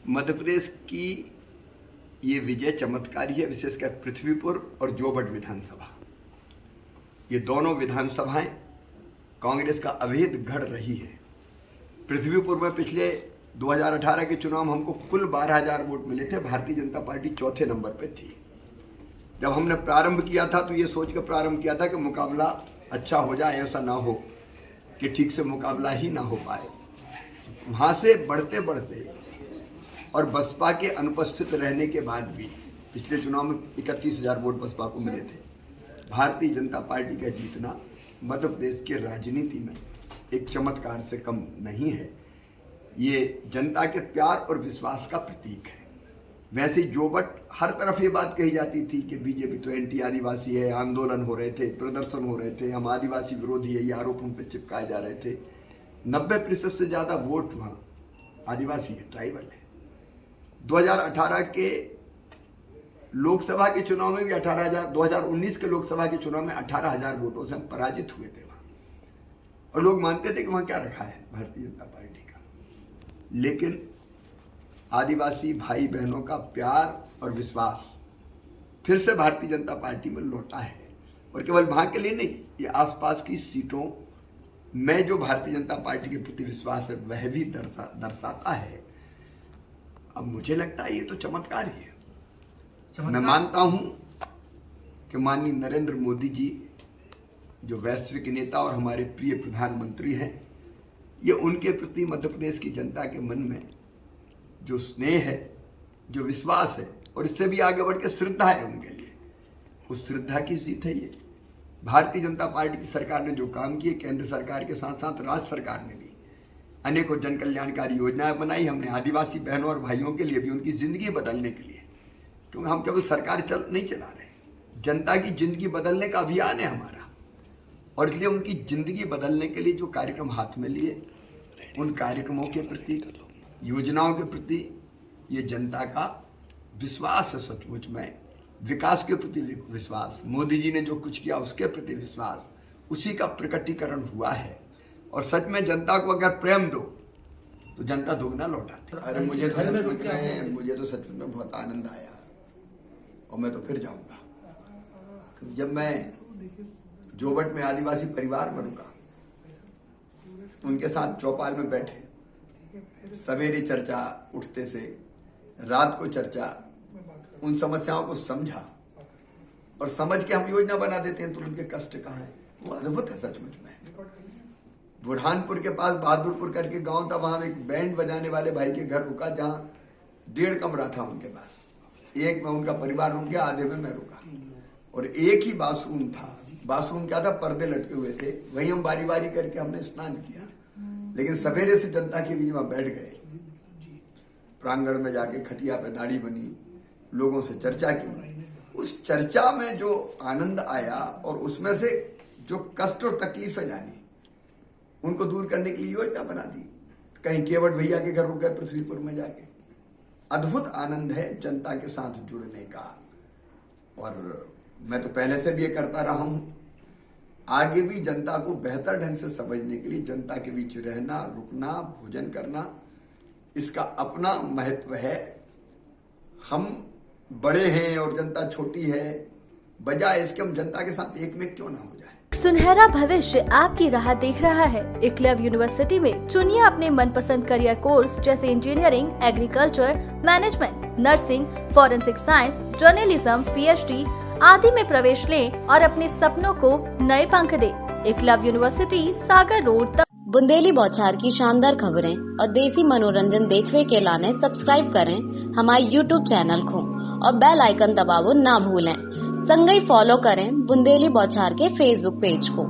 मध्य प्रदेश की ये विजय चमत्कारी है, विशेषकर पृथ्वीपुर और जोबट विधानसभा। ये दोनों विधानसभाएं कांग्रेस का अभेद गढ़ रही है। पृथ्वीपुर में पिछले 2018 के चुनाव में हमको कुल 12,000 वोट मिले थे। भारतीय जनता पार्टी चौथे नंबर पर थी। जब हमने प्रारंभ किया था तो ये सोच कर प्रारंभ किया था कि मुकाबला अच्छा हो जाए, ऐसा ना हो कि ठीक से मुकाबला ही ना हो पाए। वहाँ से बढ़ते बढ़ते और बसपा के अनुपस्थित रहने के बाद भी पिछले चुनाव में 31,000 वोट बसपा को मिले थे। भारतीय जनता पार्टी का जीतना मध्य प्रदेश की राजनीति में एक चमत्कार से कम नहीं है। ये जनता के प्यार और विश्वास का प्रतीक है। वैसे ही जोबट हर तरफ ये बात कही जाती थी कि बीजेपी तो एंटी आदिवासी है, आंदोलन हो रहे थे, प्रदर्शन हो रहे थे, हम आदिवासी विरोधी है, ये आरोप उन पर चिपकाए जा रहे थे। 90% से ज़्यादा वोट वहाँ आदिवासी है, ट्राइबल है। 2018 के लोकसभा के चुनाव में भी 2019 के लोकसभा के चुनाव में 18,000 वोटों से हम पराजित हुए थे वहाँ। और लोग मानते थे कि वहाँ क्या रखा है भारतीय जनता पार्टी का। लेकिन आदिवासी भाई बहनों का प्यार और विश्वास फिर से भारतीय जनता पार्टी में लौटा है। और केवल वहाँ के लिए नहीं, ये आसपास की सीटों में जो भारतीय जनता पार्टी के प्रति विश्वास है वह भी दर्शाता है। अब मुझे लगता है ये तो चमत्कार ही है। मैं मानता हूं कि माननीय नरेंद्र मोदी जी जो वैश्विक नेता और हमारे प्रिय प्रधानमंत्री हैं, ये उनके प्रति मध्य प्रदेश की जनता के मन में जो स्नेह है, जो विश्वास है और इससे भी आगे बढ़ के श्रद्धा है उनके लिए, उस श्रद्धा की जीत है ये। भारतीय जनता पार्टी की सरकार ने जो काम किए, केंद्र सरकार के साथ साथ राज्य सरकार ने भी अनेकों जन कल्याणकारी योजनाएं बनाई। हमने आदिवासी बहनों और भाइयों के लिए भी उनकी ज़िंदगी बदलने के लिए, क्योंकि हम केवल सरकार नहीं चला रहे, जनता की ज़िंदगी बदलने का अभियान है हमारा। और इसलिए उनकी ज़िंदगी बदलने के लिए जो कार्यक्रम हाथ में लिए, उन कार्यक्रमों के प्रति, योजनाओं के प्रति ये जनता का विश्वास है। सचमुच में विकास के प्रति विश्वास, मोदी जी ने जो कुछ किया उसके प्रति विश्वास, उसी का प्रकटीकरण हुआ है। और सच में जनता को अगर प्रेम दो तो जनता दोगुना लौटाती। अरे मुझे तो सचमुच में बहुत आनंद आया और मैं तो फिर जाऊंगा। जब मैं जोबट में आदिवासी परिवार बनूंगा, उनके साथ चौपाल में बैठे, सवेरे चर्चा उठते से रात को चर्चा, उन समस्याओं को समझा और समझ के हम योजना बना देते हैं तो उनके कष्ट कहाँ है, वो अद्भुत है सचमुच में। बुरहानपुर के पास बहादुरपुर करके गांव था, वहां एक बैंड बजाने वाले भाई के घर रुका, जहां 1.5 कमरा था उनके पास। एक में उनका परिवार रुक गया, आधे में मैं रुका। और एक ही बाथरूम था। बाथरूम क्या था, पर्दे लटके हुए थे, वहीं हम बारी बारी करके हमने स्नान किया। लेकिन सवेरे से जनता के बीच में बैठ गए, प्रांगण में जाके खटिया पे दाढ़ी बनी, लोगों से चर्चा की। उस चर्चा में जो आनंद आया और उसमें से जो कष्ट और तकलीफें जानी, उनको दूर करने के लिए योजना बना दी। कहीं केवट भैया के घर रुक गए पृथ्वीपुर में जाके। अद्भुत आनंद है जनता के साथ जुड़ने का। और मैं तो पहले से भी ये करता रहा हूं, आगे भी जनता को बेहतर ढंग से समझने के लिए जनता के बीच रहना, रुकना, भोजन करना, इसका अपना महत्व है। हम बड़े हैं और जनता छोटी है, बजाय इसके हम जनता के साथ एक में क्यों ना हो जाए। सुनहरा भविष्य आपकी राह देख रहा है। एकलव्य यूनिवर्सिटी में चुनिए अपने मनपसंद करियर कोर्स जैसे engineering, agriculture, management, nursing, forensic science, journalism, PhD आदि में प्रवेश लें और अपने सपनों को नए पंख दे। एकलव्य यूनिवर्सिटी, सागर रोड। बुंदेली बौछार की शानदार खबरें और देसी मनोरंजन देखने के लाने सब्सक्राइब करें हमारे YouTube चैनल को और बेल आइकन दबावो ना भूलें। संगई फॉलो करें बुंदेली बौछार के Facebook पेज को।